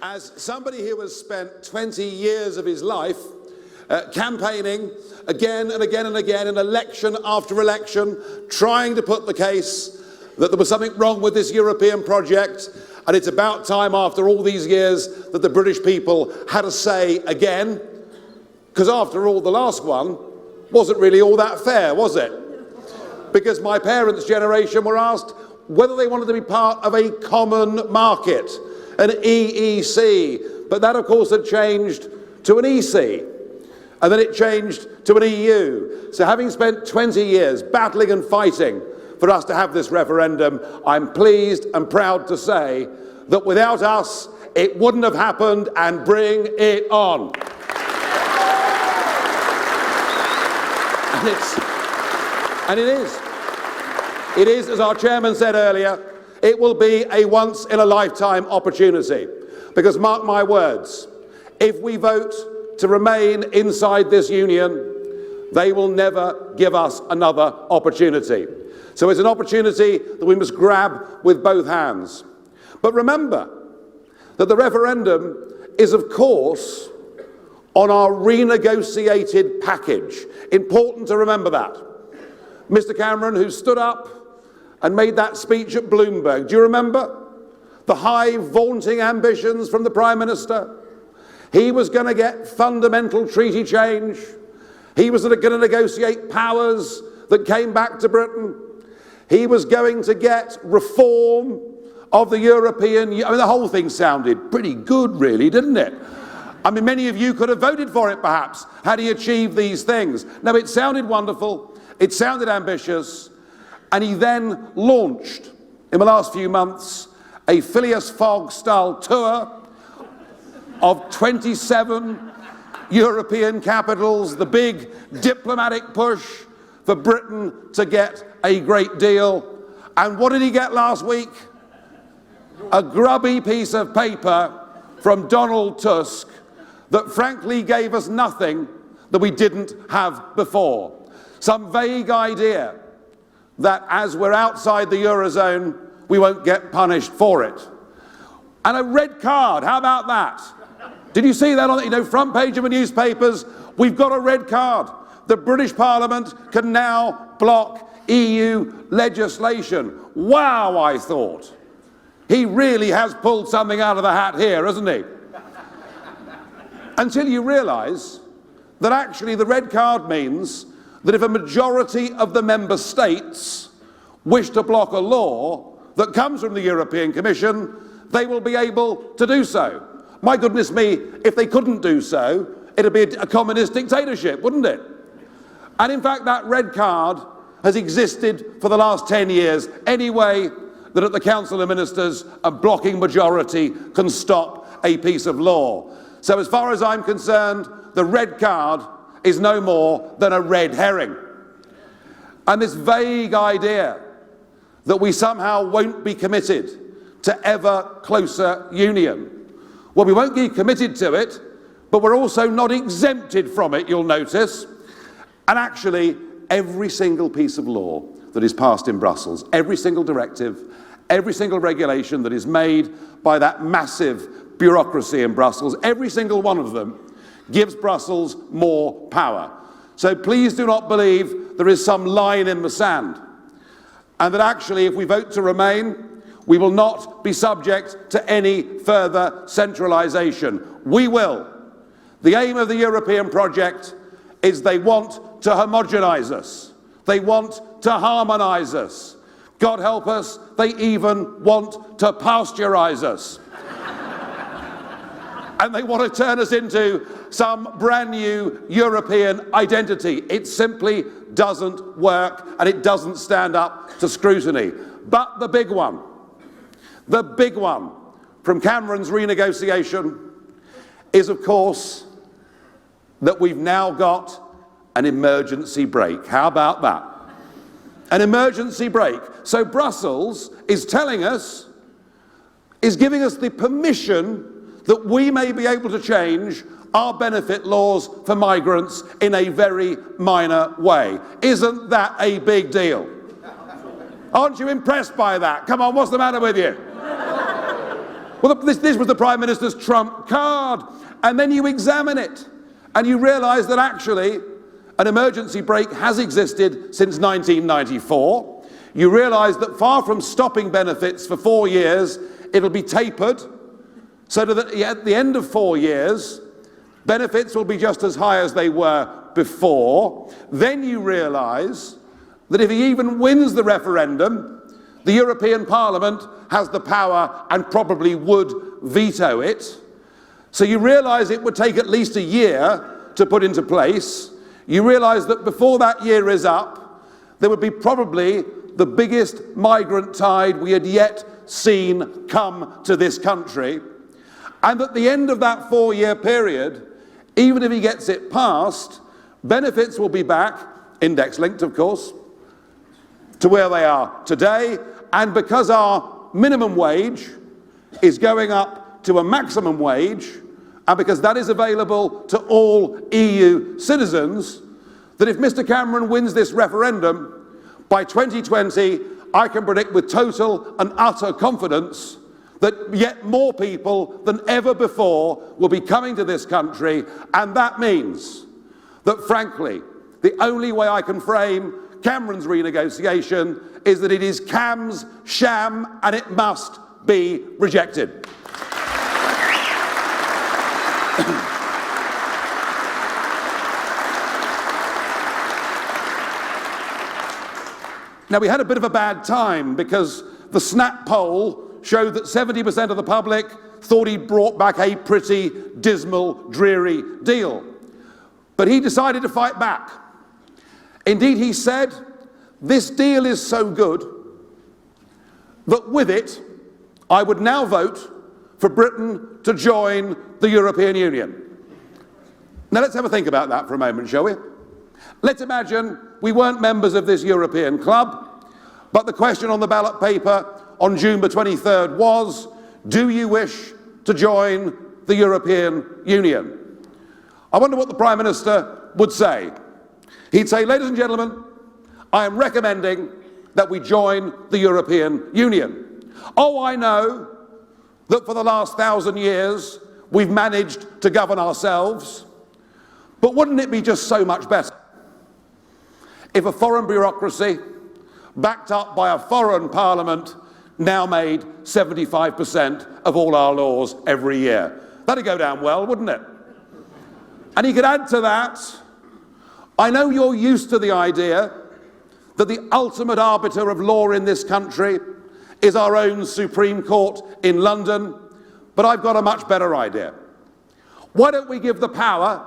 As somebody who has spent 20 years of his life campaigning again and again and again in election after election, trying to put the case that there was something wrong with this European project, and it's about time after all these years that the British people had a say again, because after all, the last one wasn't really all that fair, was it? Because my parents' generation were asked whether they wanted to be part of a common market, an EEC, but that of course had changed to an EC, and then it changed to an EU. So having spent 20 years battling and fighting for us to have this referendum, I'm pleased and proud to say that without us, it wouldn't have happened, and bring it on. And it is, as our chairman said earlier, it will be a once-in-a-lifetime opportunity. Because mark my words, if we vote to remain inside this union, they will never give us another opportunity. So it's an opportunity that we must grab with both hands. But remember that the referendum is, of course, on our renegotiated package. Important to remember that. Mr. Cameron, who stood up and made that speech at Bloomberg, do you remember? The high vaunting ambitions from the Prime Minister. He was going to get fundamental treaty change. He was going to negotiate powers that came back to Britain. He was going to get reform of the European Union. I mean, the whole thing sounded pretty good, really, didn't it? I mean, many of you could have voted for it, perhaps, had he achieved these things. No, it sounded wonderful. It sounded ambitious. And he then launched, in the last few months, a Phileas Fogg-style tour of 27 European capitals, the big diplomatic push for Britain to get a great deal. And what did he get last week? A grubby piece of paper from Donald Tusk that frankly gave us nothing that we didn't have before. Some vague idea that as we're outside the Eurozone, we won't get punished for it. And a red card, how about that? Did you see that on the front page of the newspapers? We've got a red card. The British Parliament can now block EU legislation. Wow, I thought. He really has pulled something out of the hat here, hasn't he? Until you realise that actually the red card means that if a majority of the member states wish to block a law that comes from the European Commission, they will be able to do so. My goodness me, if they couldn't do so, it'd be a communist dictatorship, wouldn't it? And in fact, that red card has existed for the last 10 years anyway, that at the Council of Ministers, a blocking majority can stop a piece of law. So as far as I'm concerned, the red card is no more than a red herring. And this vague idea that we somehow won't be committed to ever closer union. Well, we won't be committed to it, but we're also not exempted from it, you'll notice. And actually, every single piece of law that is passed in Brussels, every single directive, every single regulation that is made by that massive bureaucracy in Brussels, every single one of them gives Brussels more power. So please do not believe there is some line in the sand, and that actually if we vote to remain, we will not be subject to any further centralisation. We will. The aim of the European project is they want to homogenise us. They want to harmonise us. God help us, they even want to pasteurize us. And they want to turn us into some brand new European identity. It simply doesn't work, and it doesn't stand up to scrutiny. But the big one from Cameron's renegotiation is, of course, that we've now got an emergency brake. How about that? An emergency brake. So Brussels is telling us, is giving us the permission that we may be able to change our benefit laws for migrants in a very minor way. Isn't that a big deal? Aren't you impressed by that? Come on, what's the matter with you? Well, this was the Prime Minister's trump card. And then you examine it and you realise that actually an emergency brake has existed since 1994. You realise that far from stopping benefits for 4 years, it'll be tapered so that at the end of 4 years, benefits will be just as high as they were before. Then you realise that if he even wins the referendum, the European Parliament has the power and probably would veto it. So you realise it would take at least a year to put into place. You realise that before that year is up, there would be probably the biggest migrant tide we had yet seen come to this country. And at the end of that 4-year period, even if he gets it passed, benefits will be back, index-linked of course, to where they are today. And because our minimum wage is going up to a maximum wage, and because that is available to all EU citizens, that if Mr Cameron wins this referendum, by 2020, I can predict with total and utter confidence that yet more people than ever before will be coming to this country. And that means that, frankly, the only way I can frame Cameron's renegotiation is that it is Cam's sham and it must be rejected. Now, we had a bit of a bad time because the Snap poll showed that 70% of the public thought he'd brought back a pretty dismal, dreary deal. But he decided to fight back. Indeed, he said, this deal is so good that with it, I would now vote for Britain to join the European Union. Now let's have a think about that for a moment, shall we? Let's imagine we weren't members of this European club, but the question on the ballot paper on June the 23rd was, do you wish to join the European Union? I wonder what the Prime Minister would say. He'd say, ladies and gentlemen, I am recommending that we join the European Union. Oh, I know that for the last 1,000 years we've managed to govern ourselves, but wouldn't it be just so much better if a foreign bureaucracy, backed up by a foreign parliament, now made 75% of all our laws every year? That'd go down well, wouldn't it? And he could add to that, I know you're used to the idea that the ultimate arbiter of law in this country is our own Supreme Court in London, but I've got a much better idea. Why don't we give the power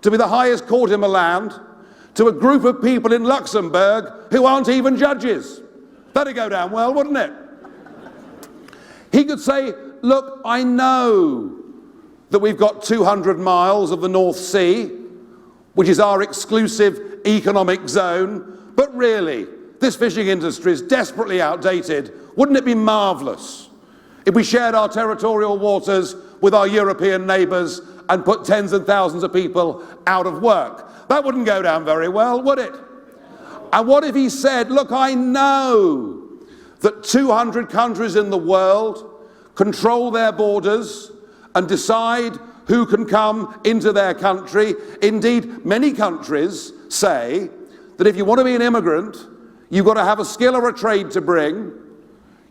to be the highest court in the land to a group of people in Luxembourg who aren't even judges? That'd go down well, wouldn't it? He could say, look, I know that we've got 200 miles of the North Sea, which is our exclusive economic zone, but really, this fishing industry is desperately outdated. Wouldn't it be marvellous if we shared our territorial waters with our European neighbours and put tens of thousands of people out of work? That wouldn't go down very well, would it? And what if he said, look, I know that 200 countries in the world control their borders and decide who can come into their country. Indeed, many countries say that if you want to be an immigrant, you've got to have a skill or a trade to bring,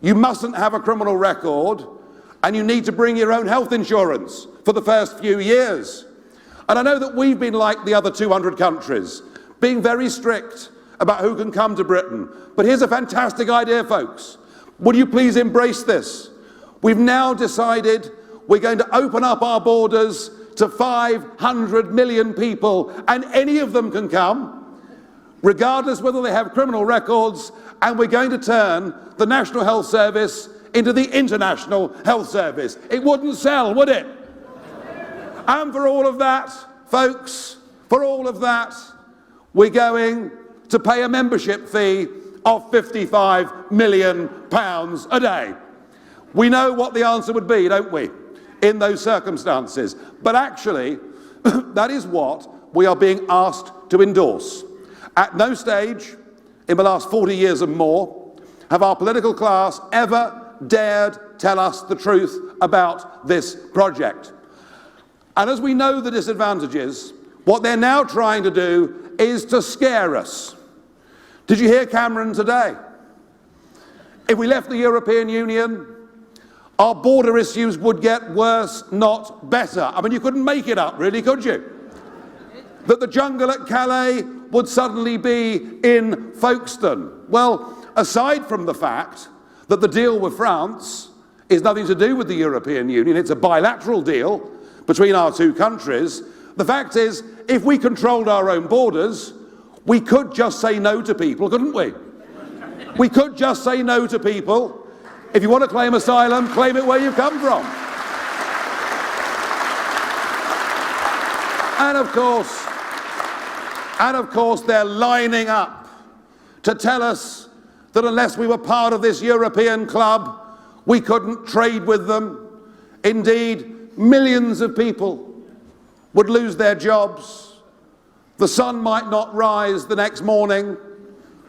you mustn't have a criminal record, and you need to bring your own health insurance for the first few years. And I know that we've been like the other 200 countries, being very strict about who can come to Britain. But here's a fantastic idea, folks. Would you please embrace this? We've now decided we're going to open up our borders to 500 million people, and any of them can come, regardless whether they have criminal records, and we're going to turn the National Health Service into the International Health Service. It wouldn't sell, would it? And for all of that, folks, for all of that, we're going to pay a membership fee of £55 million a day. We know what the answer would be, don't we, in those circumstances? But actually, that is what we are being asked to endorse. At no stage in the last 40 years and more have our political class ever dared tell us the truth about this project. And as we know the disadvantages, what they're now trying to do is to scare us. Did you hear Cameron today? If we left the European Union, our border issues would get worse, not better. I mean, you couldn't make it up, really, could you? That the jungle at Calais would suddenly be in Folkestone. Well, aside from the fact that the deal with France is nothing to do with the European Union, it's a bilateral deal between our two countries, the fact is, if we controlled our own borders, we could just say no to people, couldn't we? We could just say no to people. If you want to claim asylum, claim it where you've come from. And of course, they're lining up to tell us that unless we were part of this European club, we couldn't trade with them. Indeed, millions of people would lose their jobs. The sun might not rise the next morning.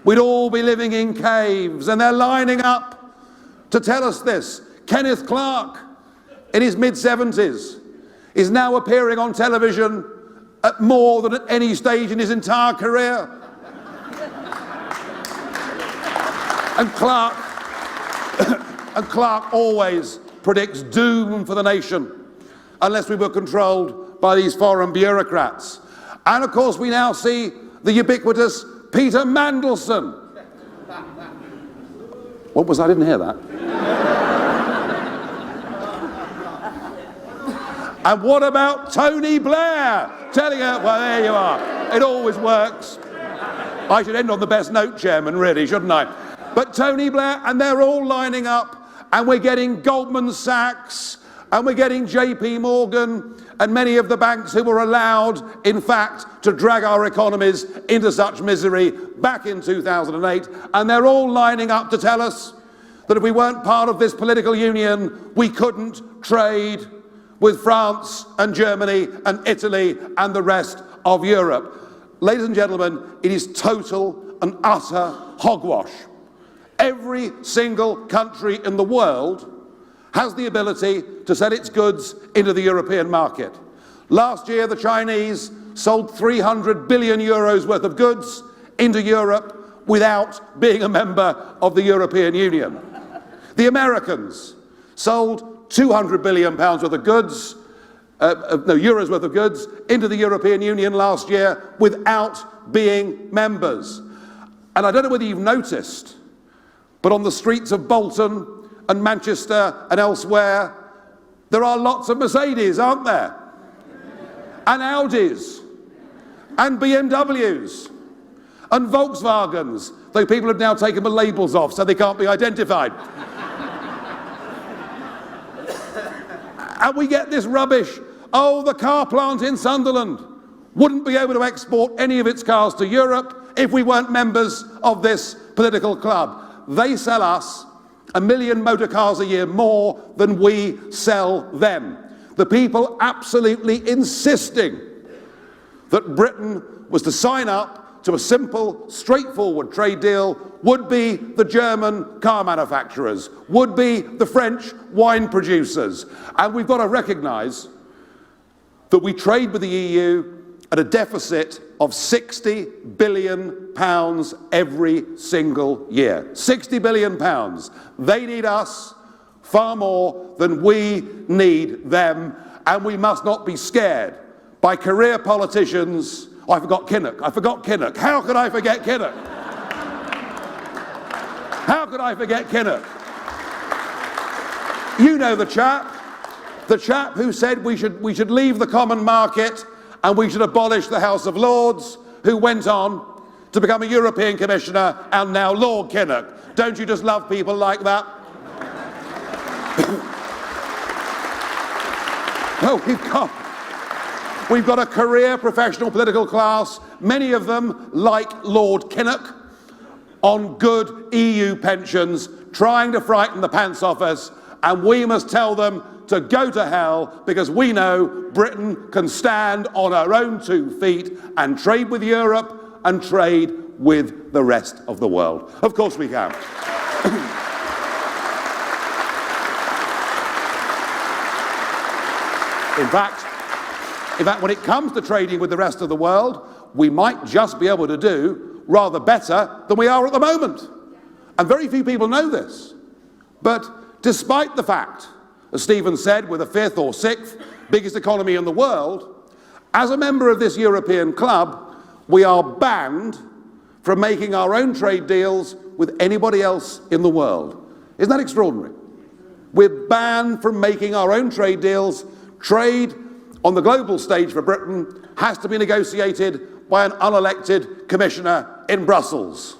We'd all be living in caves, and they're lining up to tell us this. Kenneth Clarke, in his mid-70s, is now appearing on television at more than at any stage in his entire career. And Clarke always predicts doom for the nation unless we were controlled by these foreign bureaucrats. And of course we now see the ubiquitous Peter Mandelson. What was that? I didn't hear that. And what about Tony Blair? Telling her, well, there you are. It always works. I should end on the best note, Chairman, really, shouldn't I? But Tony Blair, and they're all lining up, and we're getting Goldman Sachs, and we're getting JP Morgan, and many of the banks who were allowed, in fact, to drag our economies into such misery back in 2008, and they're all lining up to tell us that if we weren't part of this political union, we couldn't trade with France and Germany and Italy and the rest of Europe. Ladies and gentlemen, it is total and utter hogwash. Every single country in the world has the ability to sell its goods into the European market. Last year, the Chinese sold 300 billion euros worth of goods into Europe without being a member of the European Union. The Americans sold 200 billion pounds worth of goods, euros worth of goods into the European Union last year without being members. And I don't know whether you've noticed, but on the streets of Bolton and Manchester and elsewhere, there are lots of Mercedes, aren't there? And Audis, and BMWs, and Volkswagens, though people have now taken the labels off so they can't be identified. And we get this rubbish. Oh, the car plant in Sunderland wouldn't be able to export any of its cars to Europe if we weren't members of this political club. They sell us 1 million motor cars a year more than we sell them. The people absolutely insisting that Britain was to sign up to a simple, straightforward trade deal would be the German car manufacturers, would be the French wine producers. And we've got to recognise that we trade with the EU at a deficit of £60 billion every single year. £60 billion. They need us far more than we need them, and we must not be scared by career politicians. Oh, I forgot Kinnock. How could I forget Kinnock? How could I forget Kinnock? You know the chap who said we should leave the common market and we should abolish the House of Lords, who went on to become a European Commissioner and now Lord Kinnock. Don't you just love people like that? Oh, we've got a career professional political class, many of them, like Lord Kinnock, on good EU pensions, trying to frighten the pants off us, and we must tell them to go to hell, because we know Britain can stand on her own 2 feet and trade with Europe and trade with the rest of the world. Of course we can. In fact, when it comes to trading with the rest of the world, we might just be able to do rather better than we are at the moment. And very few people know this. But despite the fact, as Stephen said, we're the fifth or sixth biggest economy in the world, as a member of this European club, we are banned from making our own trade deals with anybody else in the world. Isn't that extraordinary? We're banned from making our own trade deals. Trade on the global stage for Britain has to be negotiated by an unelected commissioner in Brussels.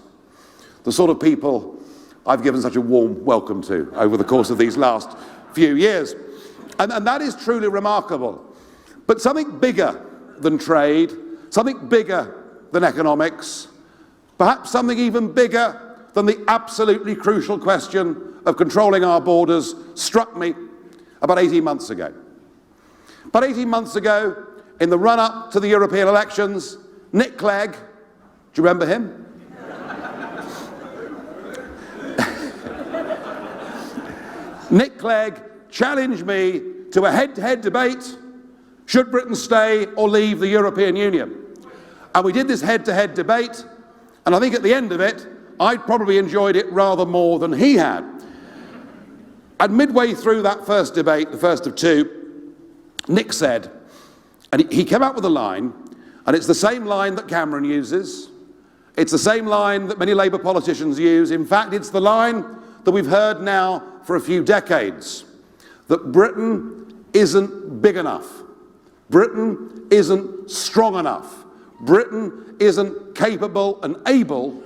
The sort of people I've given such a warm welcome to over the course of these last few years. And that is truly remarkable. But something bigger than trade, something bigger than economics, perhaps something even bigger than the absolutely crucial question of controlling our borders struck me about 18 months ago. About 18 months ago, in the run-up to the European elections, Nick Clegg, do you remember him? Nick Clegg challenged me to a head-to-head debate, should Britain stay or leave the European Union? And we did this head-to-head debate, and I think at the end of it, I'd probably enjoyed it rather more than he had. And midway through that first debate, the first of two, Nick said, and he came out with a line, and it's the same line that Cameron uses, it's the same line that many Labour politicians use. In fact, it's the line that we've heard now for a few decades, that Britain isn't big enough, Britain isn't strong enough, Britain isn't capable and able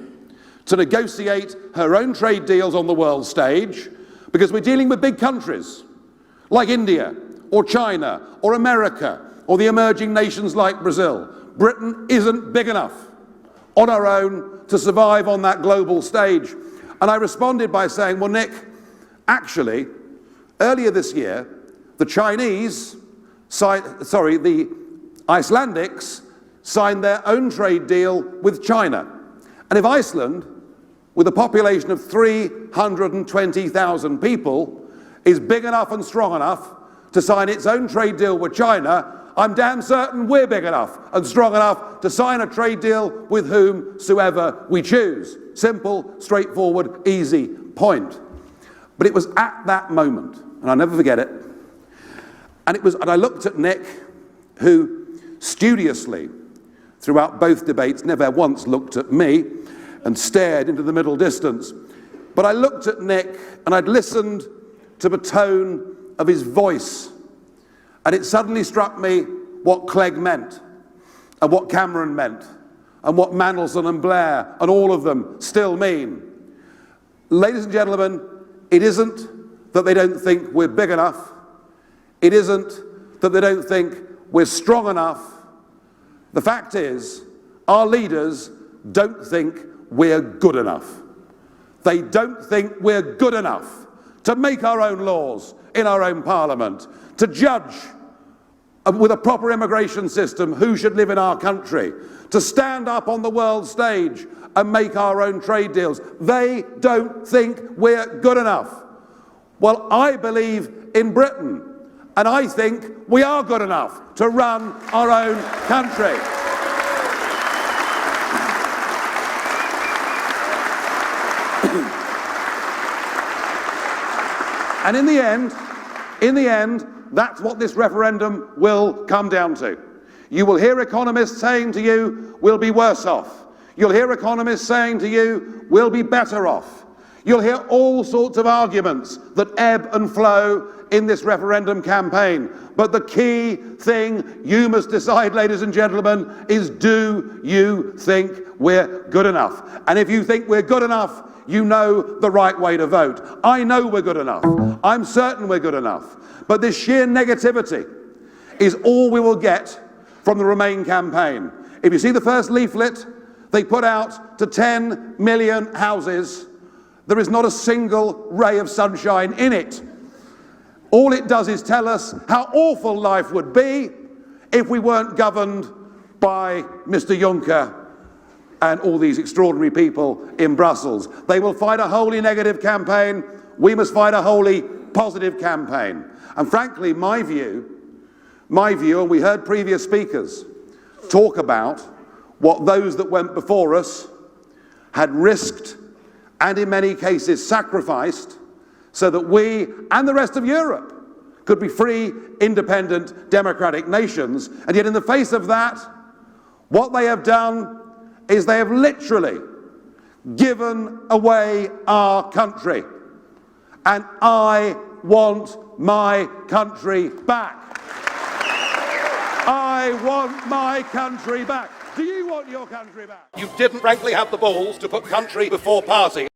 to negotiate her own trade deals on the world stage, because we're dealing with big countries like India or China or America or the emerging nations like Brazil. Britain isn't big enough on our own to survive on that global stage. And I responded by saying, well, Nick, actually, earlier this year, the Icelandics signed their own trade deal with China. And if Iceland, with a population of 320,000 people, is big enough and strong enough to sign its own trade deal with China, I'm damn certain we're big enough and strong enough to sign a trade deal with whomsoever we choose. Simple, straightforward, easy point. But it was at that moment, and I'll never forget it, and I looked at Nick, who studiously, throughout both debates, never once looked at me and stared into the middle distance. But I looked at Nick and I'd listened to the tone of his voice, and it suddenly struck me what Clegg meant, and what Cameron meant, and what Mandelson and Blair and all of them still mean. Ladies and gentlemen, it isn't that they don't think we're big enough. It isn't that they don't think we're strong enough. The fact is, our leaders don't think we're good enough. They don't think we're good enough to make our own laws in our own parliament, to judge with a proper immigration system who should live in our country, to stand up on the world stage and make our own trade deals. They don't think we're good enough. Well, I believe in Britain, and I think we are good enough to run our own country. And in the end, that's what this referendum will come down to. You will hear economists saying to you, we'll be worse off. You'll hear economists saying to you, we'll be better off. You'll hear all sorts of arguments that ebb and flow in this referendum campaign. But the key thing you must decide, ladies and gentlemen, is, do you think we're good enough? And if you think we're good enough, you know the right way to vote. I know we're good enough. I'm certain we're good enough. But this sheer negativity is all we will get from the Remain campaign. If you see the first leaflet they put out to 10 million houses, there is not a single ray of sunshine in it. All it does is tell us how awful life would be if we weren't governed by Mr. Juncker and all these extraordinary people in Brussels. They will fight a wholly negative campaign. We must fight a wholly positive campaign. And frankly, my view my view, and we heard previous speakers talk about what those that went before us had risked and in many cases sacrificed so that we and the rest of Europe could be free, independent, democratic nations. And yet in the face of that, what they have done is they have literally given away our country. And I want my country back. I want my country back. Do you want your country back? You didn't frankly have the balls to put country before party.